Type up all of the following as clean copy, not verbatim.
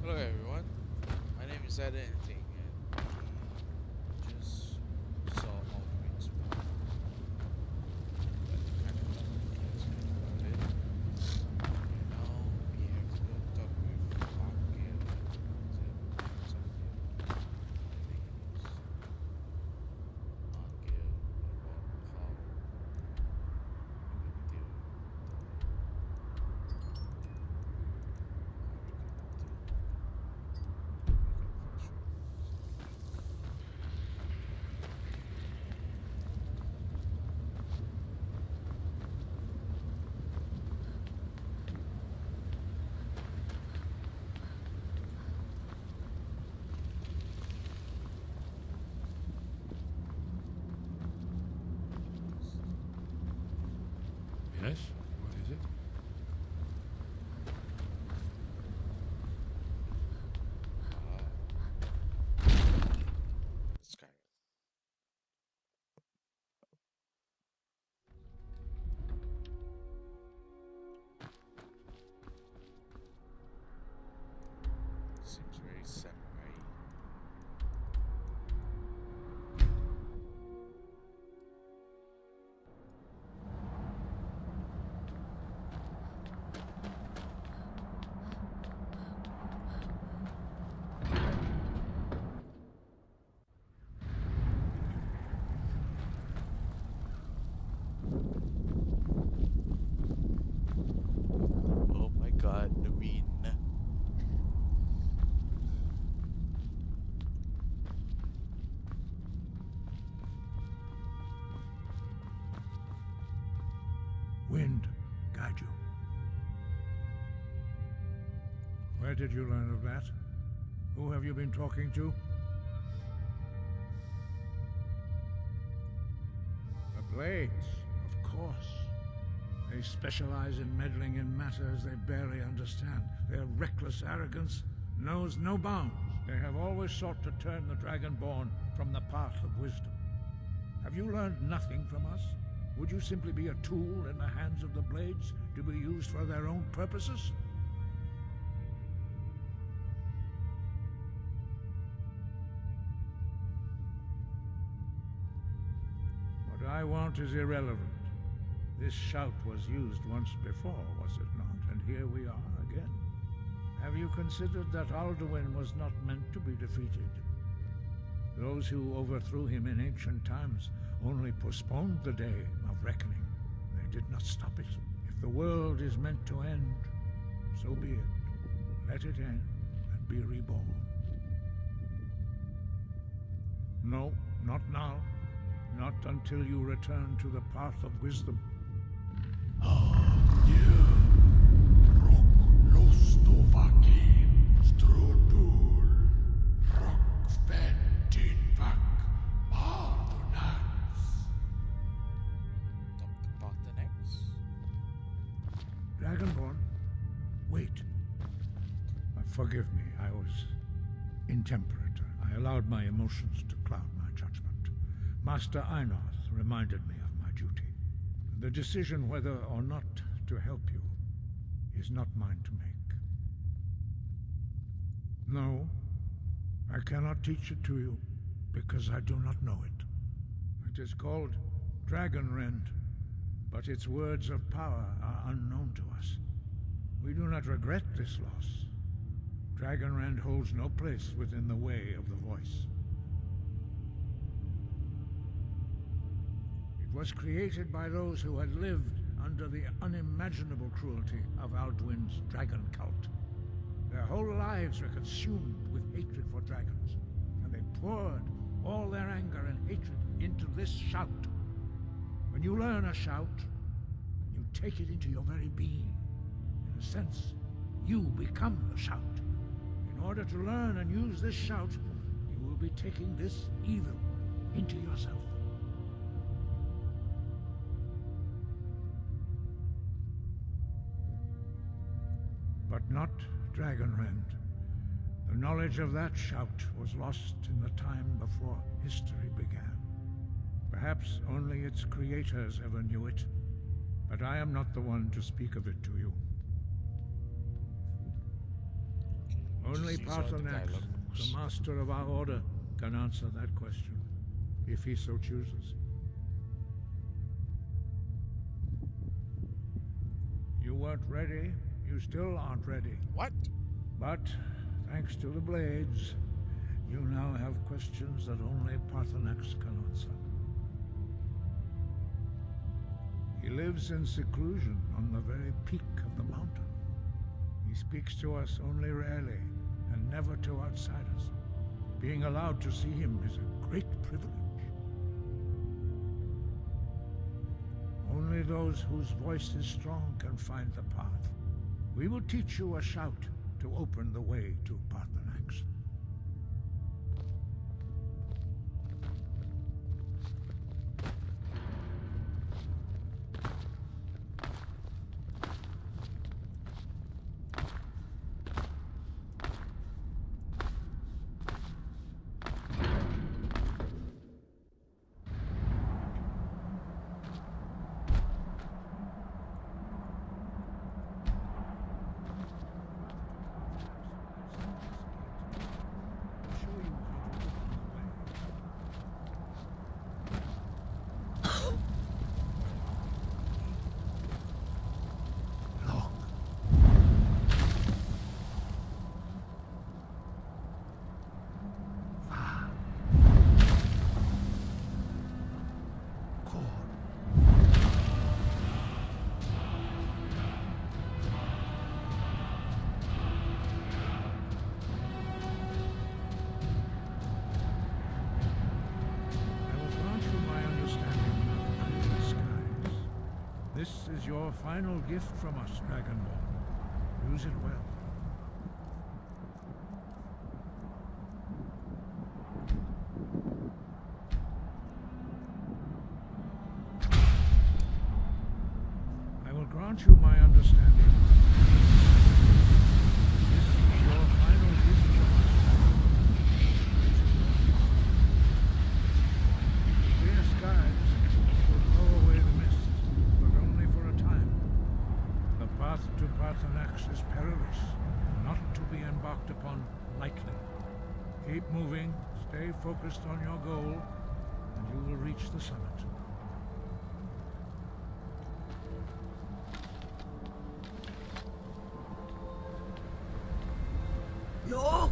Hello everyone, my name is EdAnything and we just saw all the wings but kind of about it. And now we have to go talk with Margil. Is it Margil? I think it is. Margil about how we're gonna deal Yes? What is it? Skyrim. Seems very samurai. Oh my god, the wind. Wind guide you. Where did you learn of that? Who have you been talking to? The Blades, of course. They specialize in meddling in matters they barely understand. Their reckless arrogance knows no bounds. They have always sought to turn the Dragonborn from the path of wisdom. Have you learned nothing from us? Would you simply be a tool in the hands of the Blades to be used for their own purposes? What I want is irrelevant. This shout was used once before, was it not? And here we are again. Have you considered that Alduin was not meant to be defeated? Those who overthrew him in ancient times only postponed the day of reckoning. They did not stop it. If the world is meant to end, so be it. Let it end and be reborn. No, not now. Not until you return to the path of wisdom. Talk about the next. Dragonborn, wait. Forgive me, I was intemperate. I allowed my emotions to cloud my judgment. Master Einoth reminded me of my duty. The decision whether or not to help you is not mine to make. No, I cannot teach it to you because I do not know it. It is called Dragonrend, but its words of power are unknown to us. We do not regret this loss. Dragonrend holds no place within the way of the voice. It was created by those who had lived under the unimaginable cruelty of Alduin's dragon cult. Their whole lives were consumed with hatred for dragons, and they poured all their anger and hatred into this shout. When you learn a shout, you take it into your very being. In a sense, you become the shout. In order to learn and use this shout, you will be taking this evil into yourself. But not Dragonrend. The knowledge of that shout was lost in the time before history began. Perhaps only its creators ever knew it, but I am not the one to speak of it to you. Only just saw the Parthenax, dialogue box. the master of our order, can answer that question, if he so chooses. You weren't ready. You still aren't ready. What? But, thanks to the blades, you now have questions that only Parthenax can answer. He lives in seclusion on the very peak of the mountain. He speaks to us only rarely, and never to outsiders. Being allowed to see him is a great privilege. Only those whose voice is strong can find the path. We will teach you a shout to open the way to Parthenax. This is your final gift from us, Dragonborn. Use it well. I will grant you my understanding. This is your final gift from us, Dragonborn. Clear skies will blow away the mist, but only for a time. The path to Parthenax is perilous, not to be embarked upon lightly. Keep moving, stay focused on your goal, and you will reach the summit. Yo!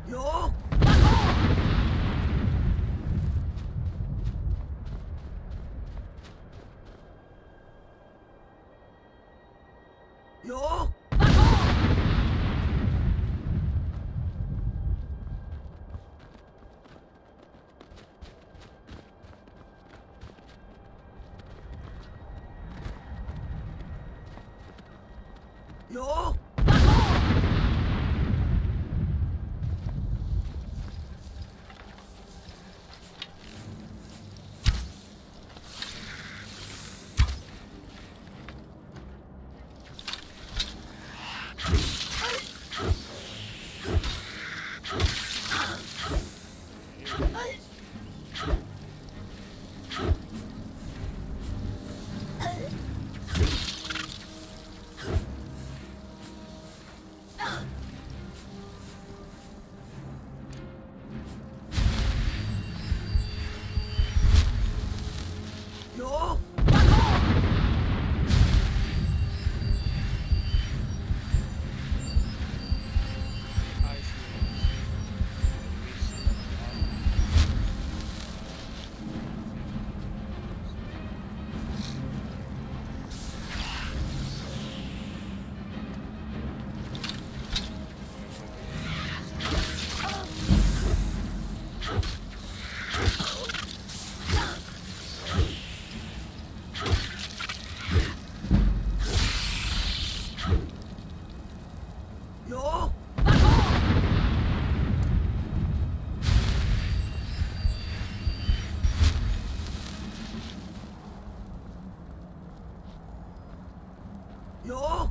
Yo! Yo! Yo! Yo! Yo! Yo!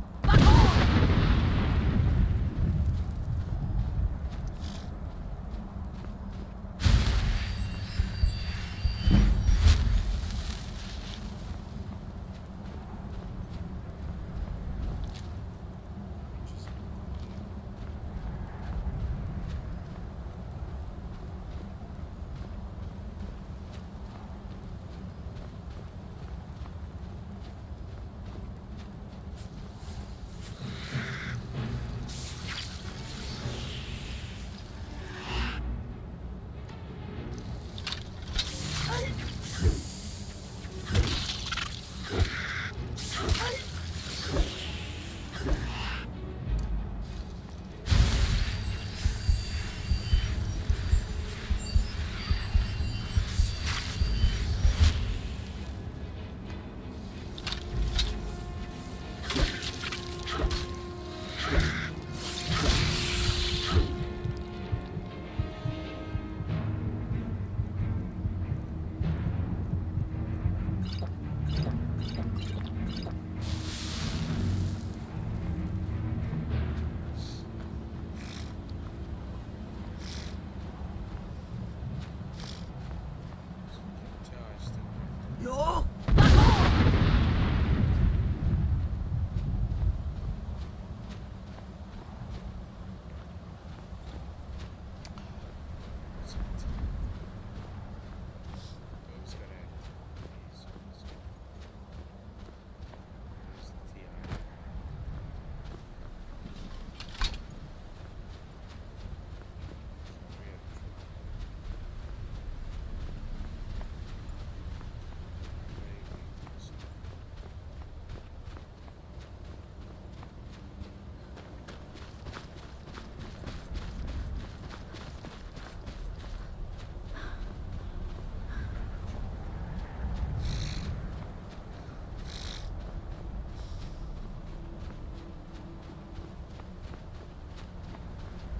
No!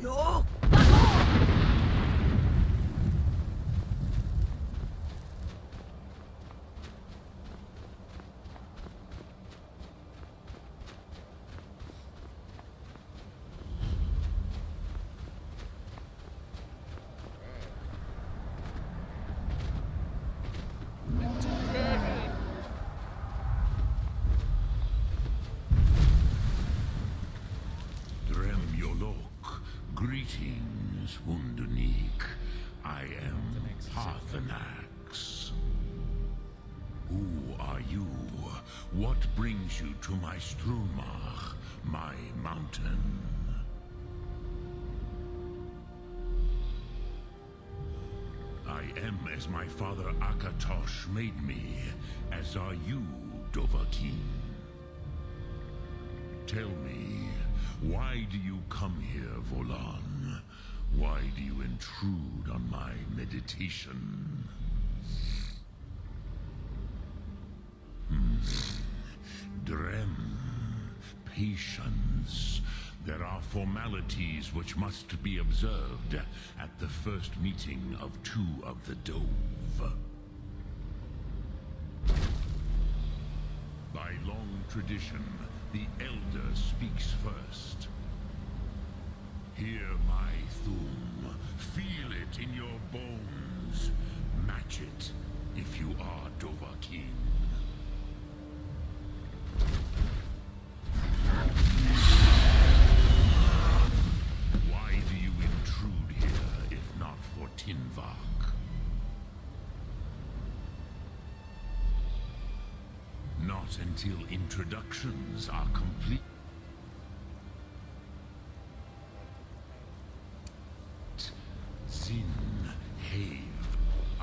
No! Greetings, Wunderneek. I am Parthenax. Who are you? What brings you to my Strumach, my mountain? I am as my father Akatosh made me, as are you, Dovahkiin. Tell me, why do you come here, Volan? Why do you intrude on my meditation? Drem, patience. There are formalities which must be observed at the first meeting of two of the Dove. By long tradition, the Elder speaks first. Hear my thum. Feel it in your bones. Match it if you are Dovahkiin. Why do you intrude here if not for Tinvak? Not until introductions are complete. Sin, have, I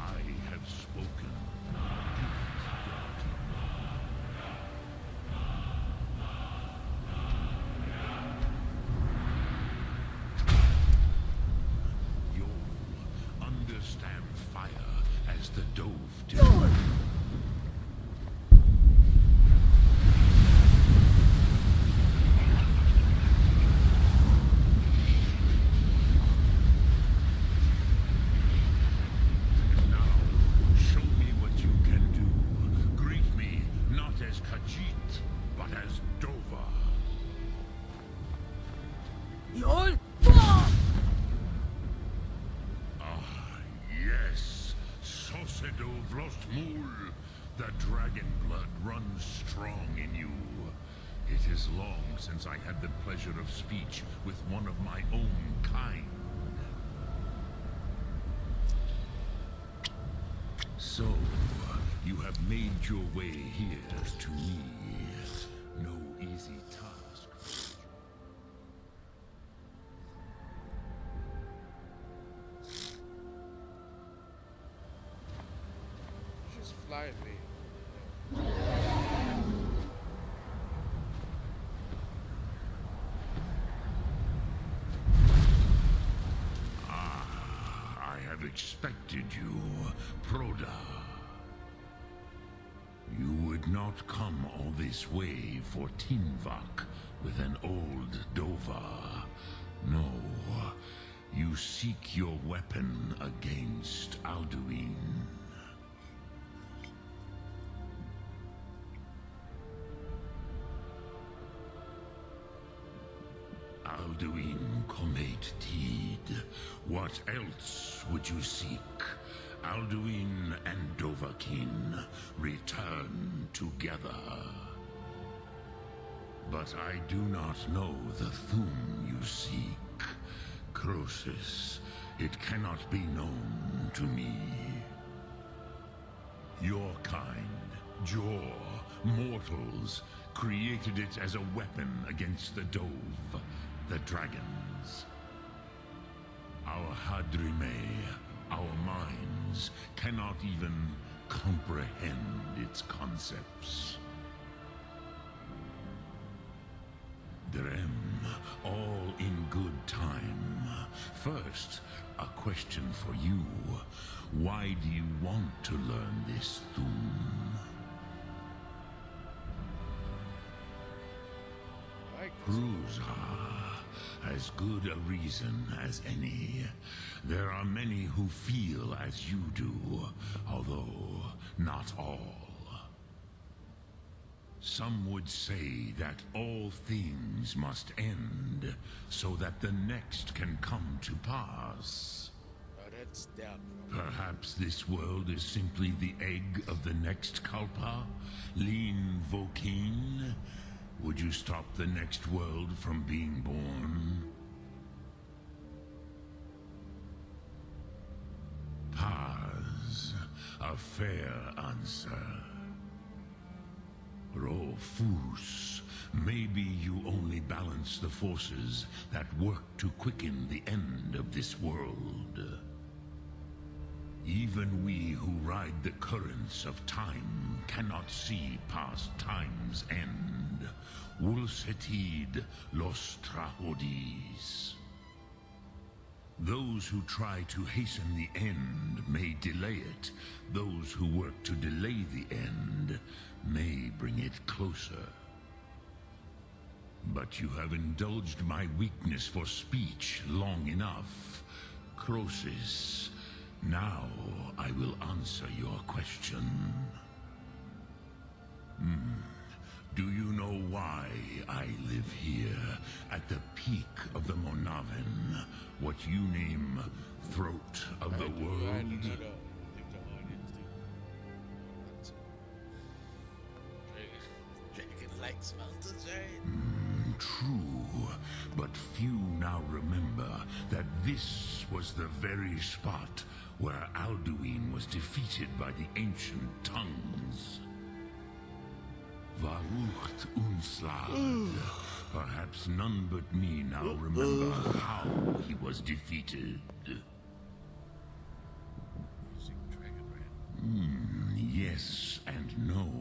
have spoken. You'll understand fire as the Dove do. The dragon blood runs strong in you. It is long since I had the pleasure of speech with one of my own kind. So, you have made your way here to me. No easy task. Just fly at me. I have expected you, Proda. You would not come all this way for Tinvak, with an old Dova. No, you seek your weapon against Alduin. Alduin Comet Tid. What else would you seek? Alduin and Dovahkiin return together. But I do not know the Thum you seek. Croesus, it cannot be known to me. Your kind, Jor, mortals, created it as a weapon against the Dove, the dragons. Our Hadrime, our minds, cannot even comprehend its concepts. Drem, all in good time. First, a question for you. Why do you want to learn this Thum? Cruzar, as good a reason as any. There are many who feel as you do, although not all. Some would say that all things must end, so that the next can come to pass. Oh, that's down. Perhaps this world is simply the egg of the next Kalpa? Lean Vokeen? Would you stop the next world from being born? Paz, a fair answer. Rofus, maybe you only balance the forces that work to quicken the end of this world. Even we who ride the currents of time cannot see past time's end. Wulsetid los trahodis. Those who try to hasten the end may delay it. Those who work to delay the end may bring it closer. But you have indulged my weakness for speech long enough. Croesus, now I will answer your question. Do you know why I live here, at the peak of the Monaven, what you name throat of the world? Dragon likes mountains, right? True, but few now remember that this was the very spot where Alduin was defeated by the ancient tongues. Varucht Unslag. Perhaps none but me now remember how he was defeated. Yes and no.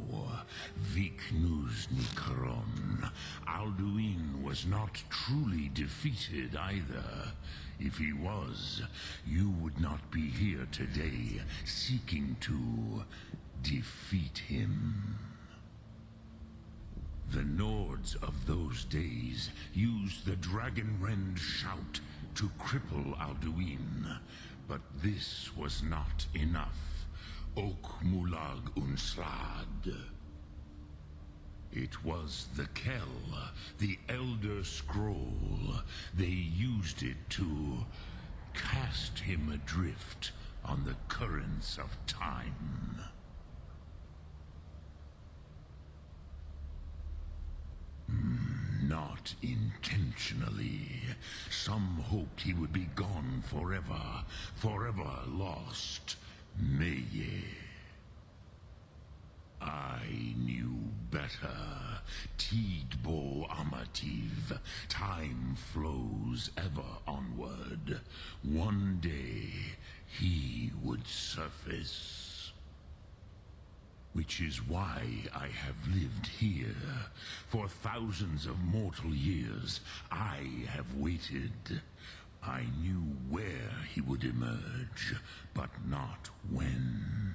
Viknus Nikaron. Alduin was not truly defeated either. If he was, you would not be here today seeking to defeat him. The Nords of those days used the Dragonrend shout to cripple Alduin, but this was not enough. Ok Mulag Unslad. It was the Kell, the Elder Scroll. They used it to cast him adrift on the currents of time. Not intentionally. Some hoped he would be gone forever, forever lost. Meye. I knew better. Tidbo Amativ. Time flows ever onward. One day, he would surface. Which is why I have lived here. For thousands of mortal years, I have waited. I knew where he would emerge, but not when.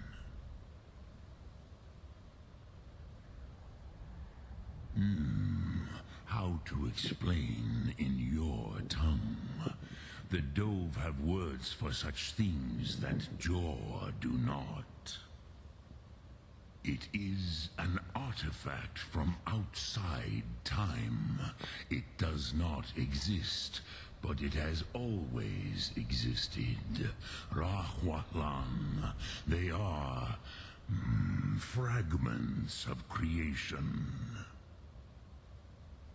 How to explain in your tongue. The Dove have words for such things that Jor do not. It is an artifact from outside time. It does not exist, but it has always existed. Rahwahlan. They are fragments of creation.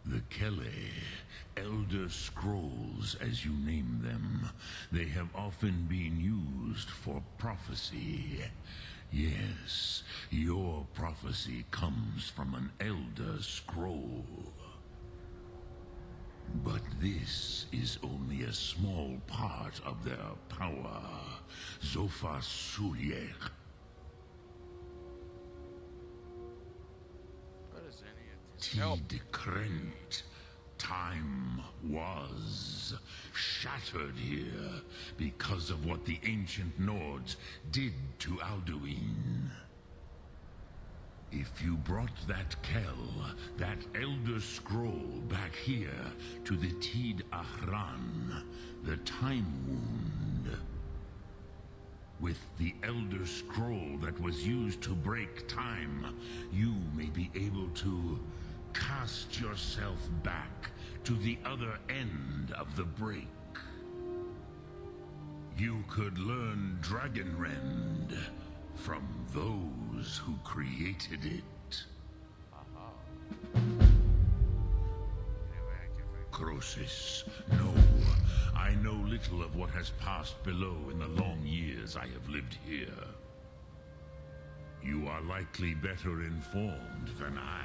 The Kele, Elder Scrolls as you name them, they have often been used for prophecy. Yes, your prophecy comes from an Elder Scroll. But this is only a small part of their power. Zofa Suyek. What does any of this help? Tid Krent. Time was shattered here because of what the ancient Nords did to Alduin. If you brought that Kel, that Elder Scroll back here to the Tid Ahran, the Time Wound, with the Elder Scroll that was used to break time, you may be able to cast yourself back to the other end of the break. You could learn Dragonrend from those who created it. Crosis, no. I know little of what has passed below in the long years I have lived here. You are likely better informed than I.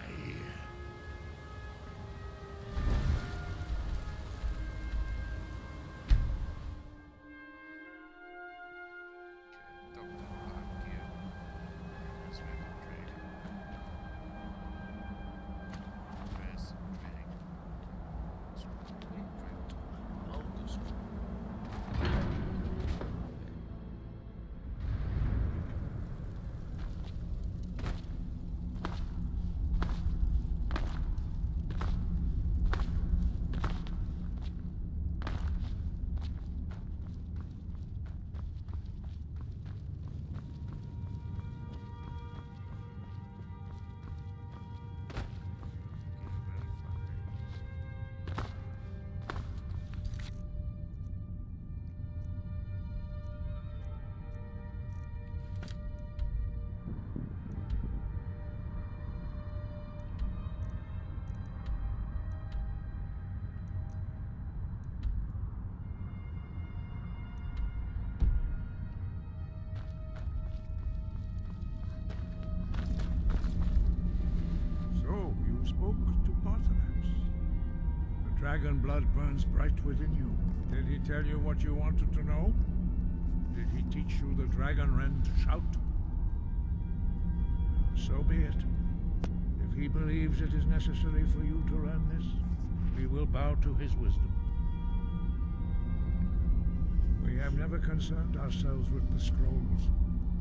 Spoke to Paarthurnax. The dragon blood burns bright within you. Did he tell you what you wanted to know? Did he teach you the Dragonrend shout? So be it. If he believes it is necessary for you to learn this, we will bow to his wisdom. We have never concerned ourselves with the scrolls.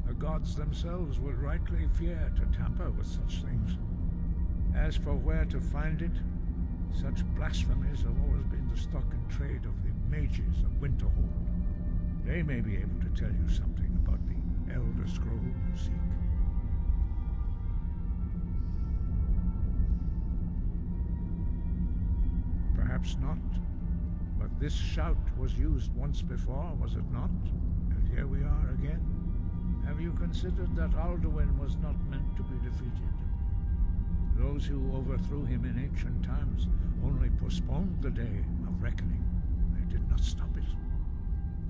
The gods themselves would rightly fear to tamper with such things. As for where to find it, such blasphemies have always been the stock and trade of the mages of Winterhold. They may be able to tell you something about the Elder Scroll you seek. Perhaps not, but this shout was used once before, was it not? And here we are again. Have you considered that Alduin was not meant to be defeated? Those who overthrew him in ancient times only postponed the day of reckoning. They did not stop it.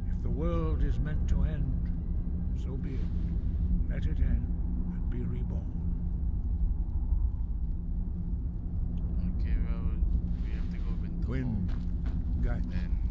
If the world is meant to end, so be it. Let it end and be reborn. Okay, well, we have to go with the Wind, guide. and